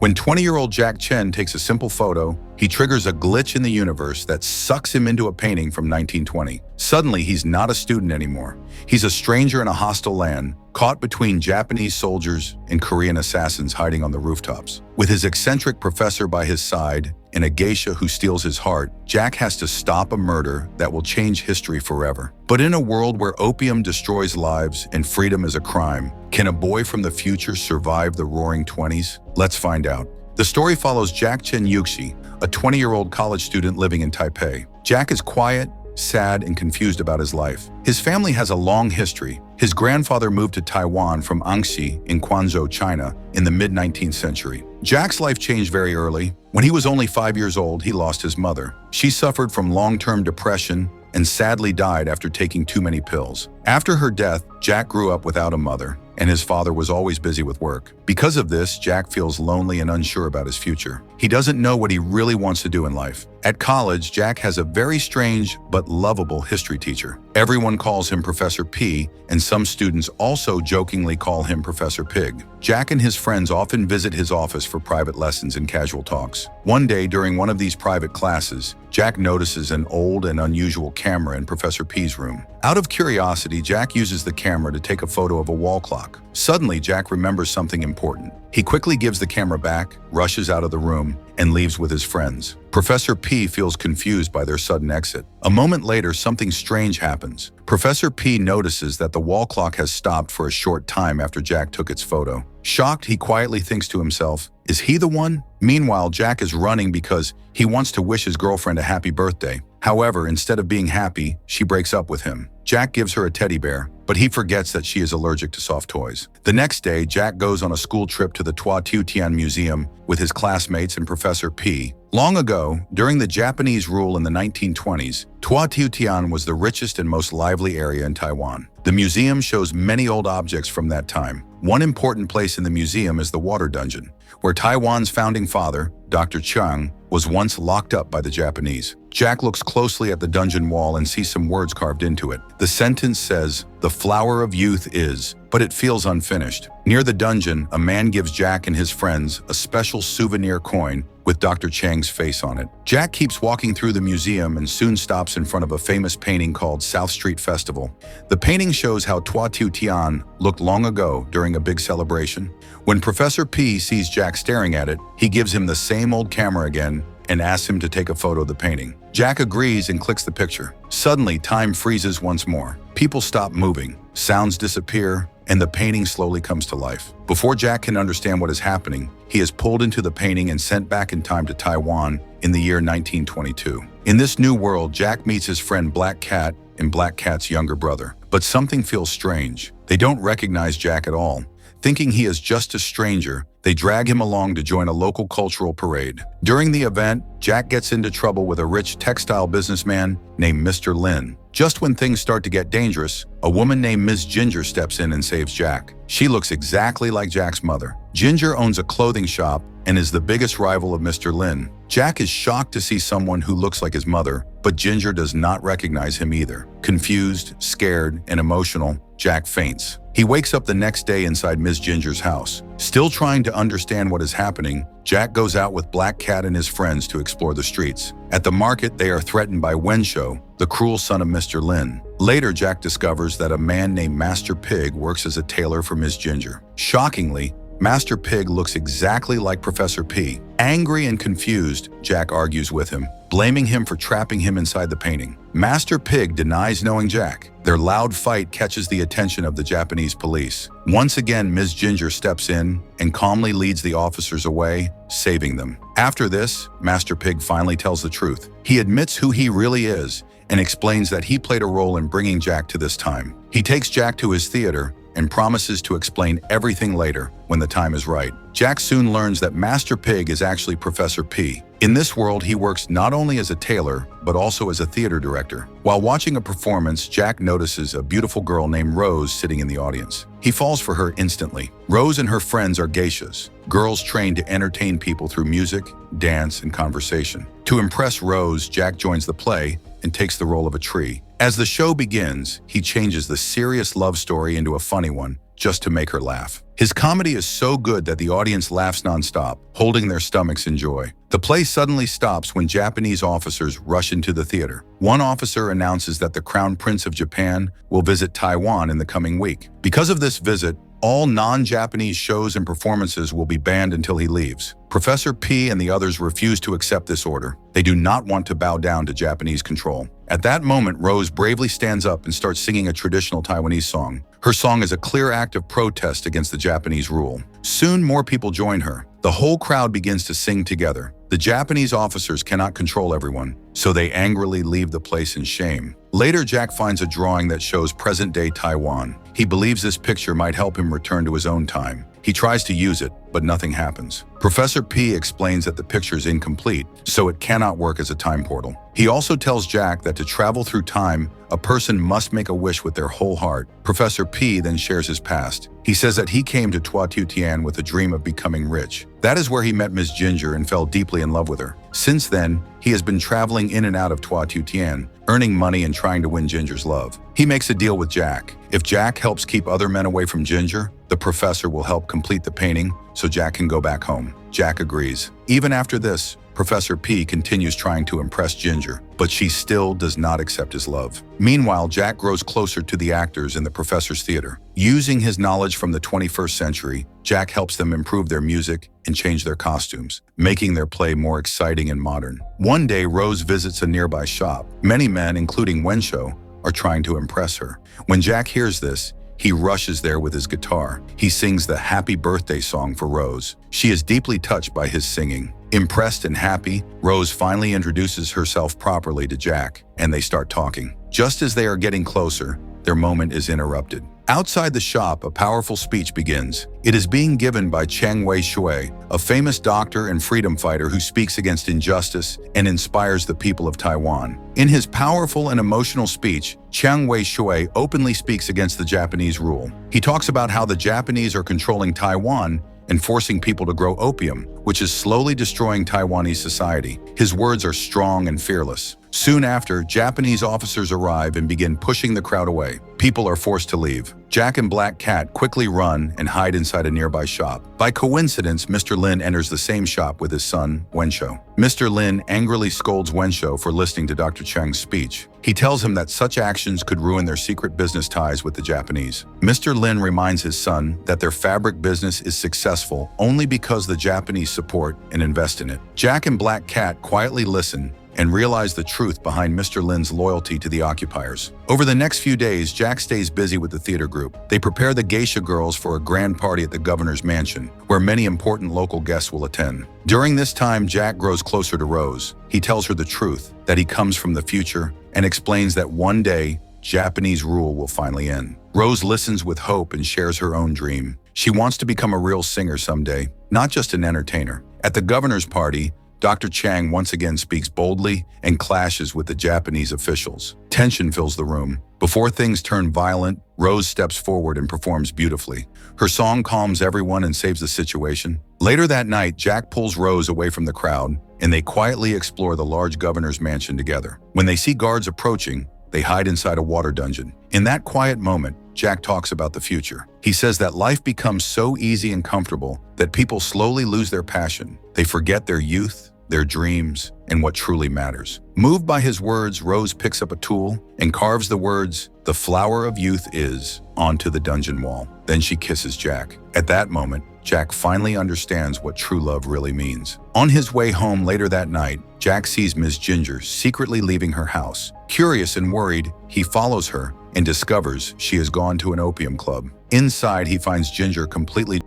When 20-year-old Jack Chen takes a simple photo, he triggers a glitch in the universe that sucks him into a painting from 1920. Suddenly, he's not a student anymore. He's a stranger in a hostile land, caught between Japanese soldiers and Korean assassins hiding on the rooftops. With his eccentric professor by his side and a geisha who steals his heart, Jack has to stop a murder that will change history forever. But in a world where opium destroys lives and freedom is a crime, can a boy from the future survive the roaring 20s? Let's find out. The story follows Jack Chen Yuxi, a 20-year-old college student living in Taipei. Jack is quiet, sad, and confused about his life. His family has a long history. His grandfather moved to Taiwan from Anxi in Guangzhou, China, in the mid-19th century. Jack's life changed very early. When he was only 5 years old, he lost his mother. She suffered from long-term depression and sadly died after taking too many pills. After her death, Jack grew up without a mother, and his father was always busy with work. Because of this, Jack feels lonely and unsure about his future. He doesn't know what he really wants to do in life. At college, Jack has a very strange but lovable history teacher. Everyone calls him Professor P, and some students also jokingly call him Professor Pig. Jack and his friends often visit his office for private lessons and casual talks. One day, during one of these private classes, Jack notices an old and unusual camera in Professor P's room. Out of curiosity, Jack uses the camera to take a photo of a wall clock. Suddenly, Jack remembers something important. He quickly gives the camera back, rushes out of the room, and leaves with his friends. Professor P feels confused by their sudden exit. A moment later, something strange happens. Professor P notices that the wall clock has stopped for a short time after Jack took its photo. Shocked, he quietly thinks to himself, "Is he the one?" Meanwhile, Jack is running because he wants to wish his girlfriend a happy birthday. However, instead of being happy, she breaks up with him. Jack gives her a teddy bear, but he forgets that she is allergic to soft toys. The next day, Jack goes on a school trip to the Tua Tiu Tian Museum with his classmates and Professor P. Long ago, during the Japanese rule in the 1920s, Tua Tiu Tian was the richest and most lively area in Taiwan. The museum shows many old objects from that time. One important place in the museum is the water dungeon, where Taiwan's founding father, Dr. Chiang, was once locked up by the Japanese. Jack looks closely at the dungeon wall and sees some words carved into it. The sentence says, "The flower of youth is," but it feels unfinished. Near the dungeon, a man gives Jack and his friends a special souvenir coin with Dr. Chiang's face on it. Jack keeps walking through the museum and soon stops in front of a famous painting called South Street Festival. The painting shows how Tua Tiu Tian looked long ago during a big celebration. When Professor P sees Jack staring at it, he gives him the same old camera again and asks him to take a photo of the painting. Jack agrees and clicks the picture. Suddenly, time freezes once more. People stop moving, sounds disappear, and the painting slowly comes to life. Before Jack can understand what is happening, he is pulled into the painting and sent back in time to Taiwan in the year 1922. In this new world, Jack meets his friend Black Cat and Black Cat's younger brother. But something feels strange. They don't recognize Jack at all. Thinking he is just a stranger, they drag him along to join a local cultural parade. During the event, Jack gets into trouble with a rich textile businessman named Mr. Lin. Just when things start to get dangerous, a woman named Ms. Ginger steps in and saves Jack. She looks exactly like Jack's mother. Ginger owns a clothing shop and is the biggest rival of Mr. Lin. Jack is shocked to see someone who looks like his mother, but Ginger does not recognize him either. Confused, scared, and emotional, Jack faints. He wakes up the next day inside Ms. Ginger's house. Still trying to understand what is happening, Jack goes out with Black Cat and his friends to explore the streets. At the market, they are threatened by Wensho, the cruel son of Mr. Lin. Later, Jack discovers that a man named Master Pig works as a tailor for Ms. Ginger. Shockingly, Master Pig looks exactly like Professor P. Angry and confused, Jack argues with him, blaming him for trapping him inside the painting. Master Pig denies knowing Jack. Their loud fight catches the attention of the Japanese police. Once again, Ms. Ginger steps in and calmly leads the officers away, saving them. After this, Master Pig finally tells the truth. He admits who he really is and explains that he played a role in bringing Jack to this time. He takes Jack to his theater and promises to explain everything later when the time is right. Jack soon learns that Master Pig is actually Professor P. In this world, he works not only as a tailor, but also as a theater director. While watching a performance, Jack notices a beautiful girl named Rose sitting in the audience. He falls for her instantly. Rose and her friends are geishas, girls trained to entertain people through music, dance, and conversation. To impress Rose, Jack joins the play and takes the role of a tree. As the show begins, he changes the serious love story into a funny one, just to make her laugh. His comedy is so good that the audience laughs nonstop, holding their stomachs in joy. The play suddenly stops when Japanese officers rush into the theater. One officer announces that the Crown Prince of Japan will visit Taiwan in the coming week. Because of this visit, all non-Japanese shows and performances will be banned until he leaves. Professor P and the others refuse to accept this order. They do not want to bow down to Japanese control. At that moment, Rose bravely stands up and starts singing a traditional Taiwanese song. Her song is a clear act of protest against the Japanese rule. Soon, more people join her. The whole crowd begins to sing together. The Japanese officers cannot control everyone, so they angrily leave the place in shame. Later, Jack finds a drawing that shows present-day Taiwan. He believes this picture might help him return to his own time. He tries to use it, but nothing happens. Professor P explains that the picture is incomplete, so it cannot work as a time portal. He also tells Jack that to travel through time, a person must make a wish with their whole heart. Professor P then shares his past. He says that he came to Tuatutian with a dream of becoming rich. That is where he met Miss Ginger and fell deeply in love with her. Since then, he has been traveling in and out of Tuatutian, earning money and trying to win Ginger's love. He makes a deal with Jack. If Jack helps keep other men away from Ginger, the professor will help complete the painting so Jack can go back home. Jack agrees. Even after this, Professor P continues trying to impress Ginger, but she still does not accept his love. Meanwhile, Jack grows closer to the actors in the professor's theater. Using his knowledge from the 21st century, Jack helps them improve their music and change their costumes, making their play more exciting and modern. One day, Rose visits a nearby shop. Many men, including Wensho, are trying to impress her. When Jack hears this, he rushes there with his guitar. He sings the happy birthday song for Rose. She is deeply touched by his singing. Impressed and happy, Rose finally introduces herself properly to Jack, and they start talking. Just as they are getting closer, their moment is interrupted. Outside the shop, a powerful speech begins. It is being given by Chiang Wei-shui, a famous doctor and freedom fighter who speaks against injustice and inspires the people of Taiwan. In his powerful and emotional speech, Chiang Wei-shui openly speaks against the Japanese rule. He talks about how the Japanese are controlling Taiwan and forcing people to grow opium, which is slowly destroying Taiwanese society. His words are strong and fearless. Soon after, Japanese officers arrive and begin pushing the crowd away. People are forced to leave. Jack and Black Cat quickly run and hide inside a nearby shop. By coincidence, Mr. Lin enters the same shop with his son, Wensho. Mr. Lin angrily scolds Wensho for listening to Dr. Chang's speech. He tells him that such actions could ruin their secret business ties with the Japanese. Mr. Lin reminds his son that their fabric business is successful only because the Japanese support and invest in it. Jack and Black Cat quietly listen and realize the truth behind Mr. Lin's loyalty to the occupiers. Over the next few days, Jack stays busy with the theater group. They prepare the geisha girls for a grand party at the governor's mansion, where many important local guests will attend. During this time, Jack grows closer to Rose. He tells her the truth, that he comes from the future, and explains that one day, Japanese rule will finally end. Rose listens with hope and shares her own dream. She wants to become a real singer someday, not just an entertainer. At the governor's party, Dr. Chang once again speaks boldly and clashes with the Japanese officials. Tension fills the room. Before things turn violent, Rose steps forward and performs beautifully. Her song calms everyone and saves the situation. Later that night, Jack pulls Rose away from the crowd, and they quietly explore the large governor's mansion together. When they see guards approaching, they hide inside a water dungeon. In that quiet moment, Jack talks about the future. He says that life becomes so easy and comfortable that people slowly lose their passion. They forget their youth, their dreams, and what truly matters. Moved by his words, Rose picks up a tool and carves the words, "The flower of youth is," onto the dungeon wall. Then she kisses Jack. At that moment, Jack finally understands what true love really means. On his way home later that night, Jack sees Miss Ginger secretly leaving her house. Curious and worried, he follows her and discovers she has gone to an opium club. Inside, he finds Ginger completely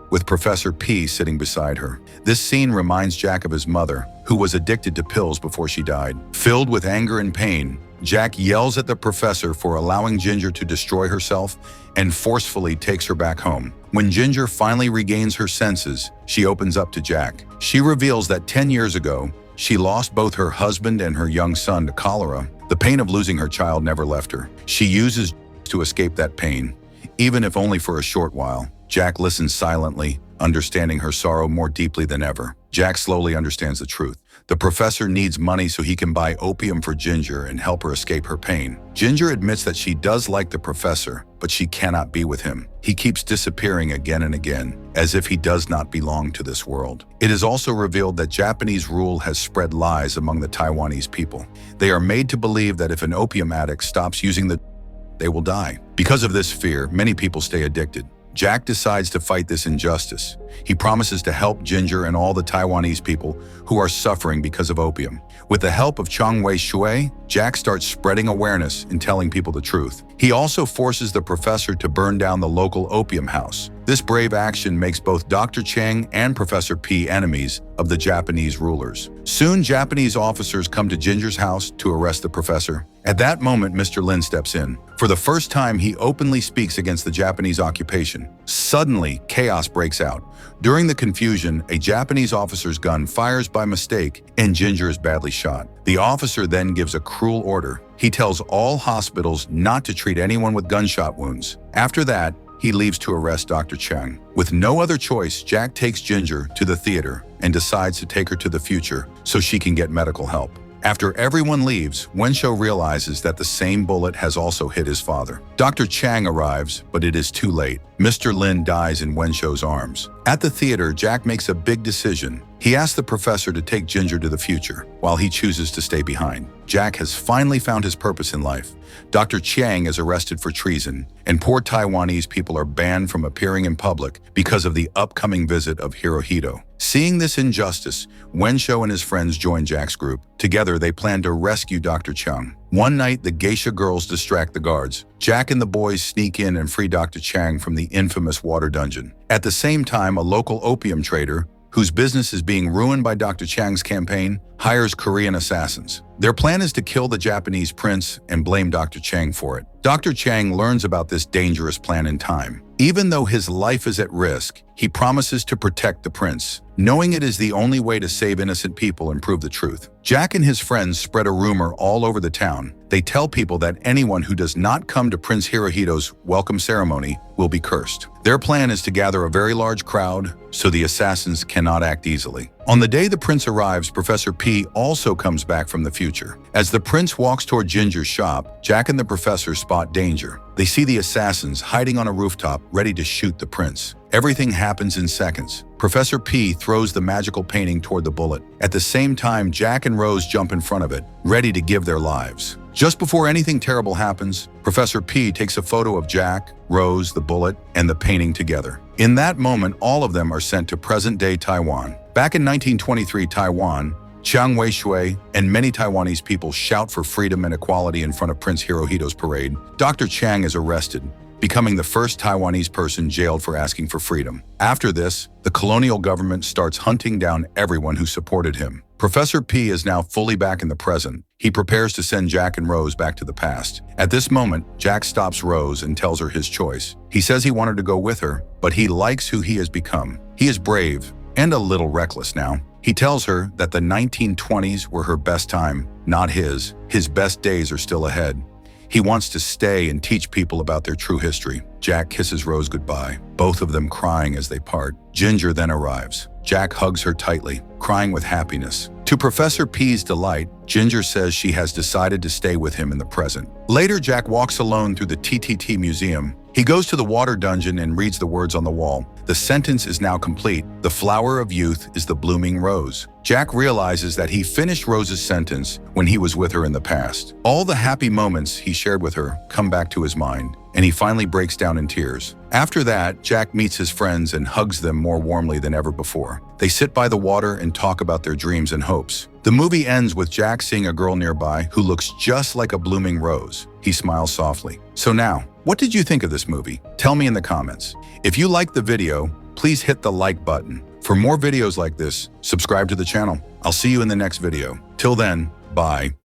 with Professor P sitting beside her. This scene reminds Jack of his mother, who was addicted to pills before she died. Filled with anger and pain, Jack yells at the professor for allowing Ginger to destroy herself and forcefully takes her back home. When Ginger finally regains her senses, she opens up to Jack. She reveals that 10 years ago, she lost both her husband and her young son to cholera. The pain of losing her child never left her. She uses to escape that pain, even if only for a short while. Jack listens silently, understanding her sorrow more deeply than ever. Jack slowly understands the truth. The professor needs money so he can buy opium for Ginger and help her escape her pain. Ginger admits that she does like the professor, but she cannot be with him. He keeps disappearing again and again, as if he does not belong to this world. It is also revealed that Japanese rule has spread lies among the Taiwanese people. They are made to believe that if an opium addict stops using they will die. Because of this fear, many people stay addicted. Jack decides to fight this injustice. He promises to help Ginger and all the Taiwanese people who are suffering because of opium. With the help of Chang Wei-shui, Jack starts spreading awareness and telling people the truth. He also forces the professor to burn down the local opium house. This brave action makes both Dr. Chang and Professor P enemies of the Japanese rulers. Soon, Japanese officers come to Ginger's house to arrest the professor. At that moment, Mr. Lin steps in. For the first time, he openly speaks against the Japanese occupation. Suddenly, chaos breaks out. During the confusion, a Japanese officer's gun fires by mistake, and Ginger is badly shot. The officer then gives a cruel order. He tells all hospitals not to treat anyone with gunshot wounds. After that, he leaves to arrest Dr. Chang. With no other choice, Jack takes Ginger to the theater and decides to take her to the future so she can get medical help. After everyone leaves, Wenshou realizes that the same bullet has also hit his father. Dr. Chang arrives, but it is too late. Mr. Lin dies in Wenshou's arms. At the theater, Jack makes a big decision. He asks the professor to take Ginger to the future, while he chooses to stay behind. Jack has finally found his purpose in life. Dr. Chiang is arrested for treason, and poor Taiwanese people are banned from appearing in public because of the upcoming visit of Hirohito. Seeing this injustice, Wenshou and his friends join Jack's group. Together, they plan to rescue Dr. Chang. One night, the geisha girls distract the guards. Jack and the boys sneak in and free Dr. Chang from the infamous water dungeon. At the same time, a local opium trader, whose business is being ruined by Dr. Chang's campaign, hires Korean assassins. Their plan is to kill the Japanese prince and blame Dr. Chang for it. Dr. Chang learns about this dangerous plan in time. Even though his life is at risk, he promises to protect the prince, knowing it is the only way to save innocent people and prove the truth. Jack and his friends spread a rumor all over the town. They tell people that anyone who does not come to Prince Hirohito's welcome ceremony will be cursed. Their plan is to gather a very large crowd so the assassins cannot act easily. On the day the prince arrives, Professor P also comes back from the future. As the prince walks toward Ginger's shop, Jack and the professor spot danger. They see the assassins hiding on a rooftop, ready to shoot the prince. Everything happens in seconds. Professor P throws the magical painting toward the bullet. At the same time, Jack and Rose jump in front of it, ready to give their lives. Just before anything terrible happens, Professor P takes a photo of Jack, Rose, the bullet, and the painting together. In that moment, all of them are sent to present-day Taiwan. Back in 1923 Taiwan, Chiang Wei-shui and many Taiwanese people shout for freedom and equality in front of Prince Hirohito's parade. Dr. Chang is arrested, becoming the first Taiwanese person jailed for asking for freedom. After this, the colonial government starts hunting down everyone who supported him. Professor P is now fully back in the present. He prepares to send Jack and Rose back to the past. At this moment, Jack stops Rose and tells her his choice. He says he wanted to go with her, but he likes who he has become. He is brave and a little reckless now. He tells her that the 1920s were her best time, not his. His best days are still ahead. He wants to stay and teach people about their true history. Jack kisses Rose goodbye, both of them crying as they part. Ginger then arrives. Jack hugs her tightly, crying with happiness. To Professor P's delight, Ginger says she has decided to stay with him in the present. Later, Jack walks alone through the TTT Museum. He goes to the water dungeon and reads the words on the wall. The sentence is now complete. The flower of youth is the blooming rose. Jack realizes that he finished Rose's sentence when he was with her in the past. All the happy moments he shared with her come back to his mind, and he finally breaks down in tears. After that, Jack meets his friends and hugs them more warmly than ever before. They sit by the water and talk about their dreams and hopes. The movie ends with Jack seeing a girl nearby who looks just like a blooming rose. He smiles softly. So now, what did you think of this movie? Tell me in the comments. If you liked the video, please hit the like button. For more videos like this, subscribe to the channel. I'll see you in the next video. Till then, bye.